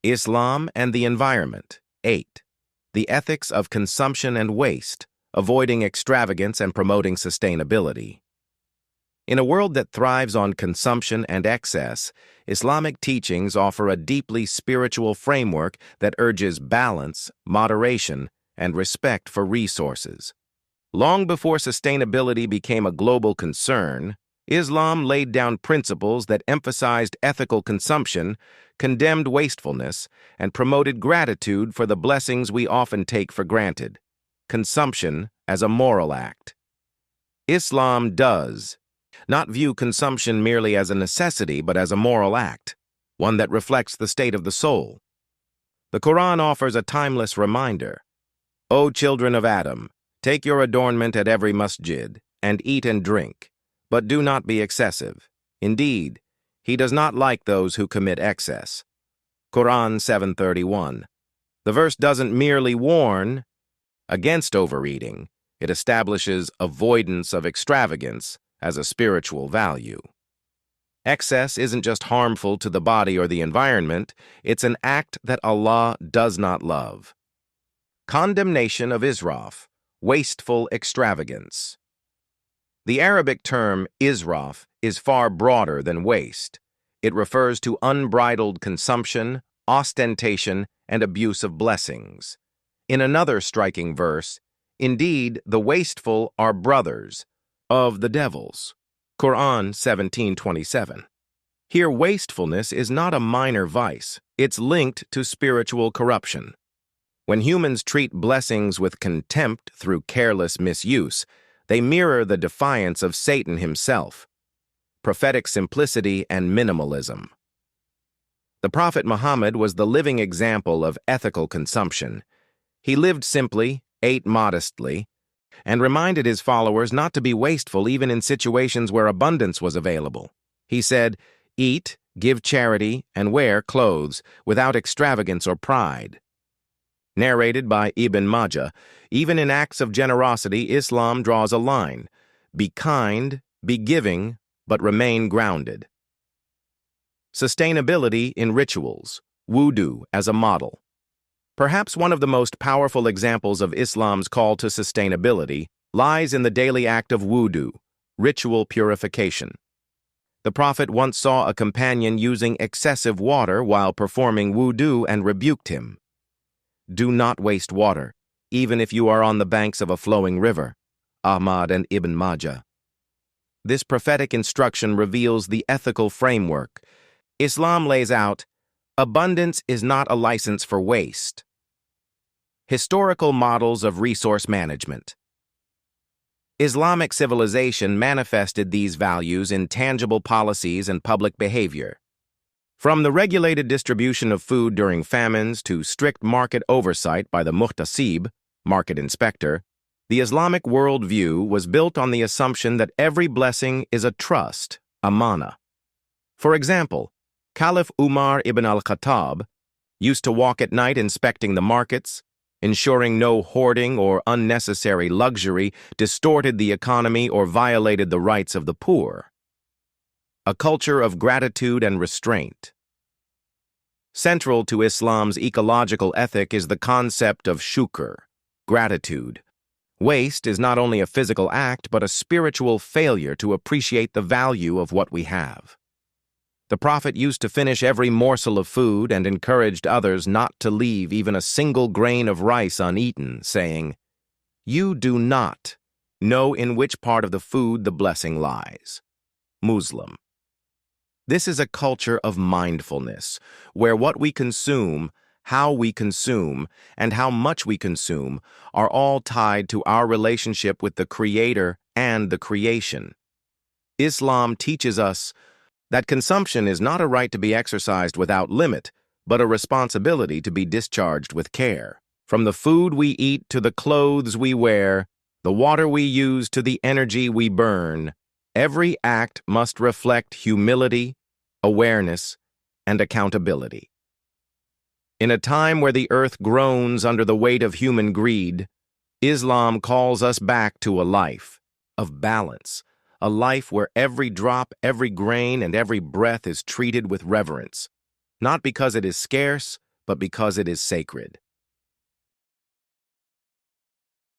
Islam and the Environment. 8. The Ethics of Consumption and Waste, Avoiding Extravagance and Promoting Sustainability. In a world that thrives on consumption and excess, Islamic teachings offer a deeply spiritual framework that urges balance, moderation, and respect for resources. Long before sustainability became a global concern, Islam laid down principles that emphasized ethical consumption, condemned wastefulness, and promoted gratitude for the blessings we often take for granted. Consumption as a moral act. Islam does not view consumption merely as a necessity but as a moral act, one that reflects the state of the soul. The Quran offers a timeless reminder. O children of Adam, take your adornment at every masjid, and eat and drink, but do not be excessive. Indeed, he does not like those who commit excess. Quran 7:31. The verse doesn't merely warn against overeating, it establishes avoidance of extravagance as a spiritual value. Excess isn't just harmful to the body or the environment, it's an act that Allah does not love. Condemnation of isrāf, wasteful extravagance. The Arabic term isrāf is far broader than waste. It refers to unbridled consumption, ostentation, and abuse of blessings. In another striking verse, indeed, the wasteful are brothers of the devils. Quran 17:27. Here, wastefulness is not a minor vice. It's linked to spiritual corruption. When humans treat blessings with contempt through careless misuse, they mirror the defiance of Satan himself. Prophetic simplicity and minimalism. The Prophet Muhammad was the living example of ethical consumption. He lived simply, ate modestly, and reminded his followers not to be wasteful even in situations where abundance was available. He said, "Eat, give charity, and wear clothes without extravagance or pride." Narrated by Ibn Majah, even in acts of generosity, Islam draws a line. Be kind, be giving, but remain grounded. Sustainability in rituals. Wudu as a model. Perhaps one of the most powerful examples of Islam's call to sustainability lies in the daily act of wudu, ritual purification. The Prophet once saw a companion using excessive water while performing wudu and rebuked him. Do not waste water, even if you are on the banks of a flowing river. Ahmad and Ibn Majah. This prophetic instruction reveals the ethical framework. Islam lays out, abundance is not a license for waste. Historical models of resource management. Islamic civilization manifested these values in tangible policies and public behavior. From the regulated distribution of food during famines to strict market oversight by the muhtasib, market inspector, the Islamic worldview was built on the assumption that every blessing is a trust, amanah. For example, Caliph Umar ibn al-Khattab used to walk at night inspecting the markets, ensuring no hoarding or unnecessary luxury distorted the economy or violated the rights of the poor. A culture of gratitude and restraint. Central to Islam's ecological ethic is the concept of shukr, gratitude. Waste is not only a physical act, but a spiritual failure to appreciate the value of what we have. The Prophet used to finish every morsel of food and encouraged others not to leave even a single grain of rice uneaten, saying, "You do not know in which part of the food the blessing lies." Muslim. This is a culture of mindfulness, where what we consume, how we consume, and how much we consume are all tied to our relationship with the Creator and the creation. Islam teaches us that consumption is not a right to be exercised without limit, but a responsibility to be discharged with care. From the food we eat to the clothes we wear, the water we use to the energy we burn, every act must reflect humility, awareness, and accountability. In a time where the earth groans under the weight of human greed, Islam calls us back to a life of balance, a life where every drop, every grain, and every breath is treated with reverence, not because it is scarce, but because it is sacred.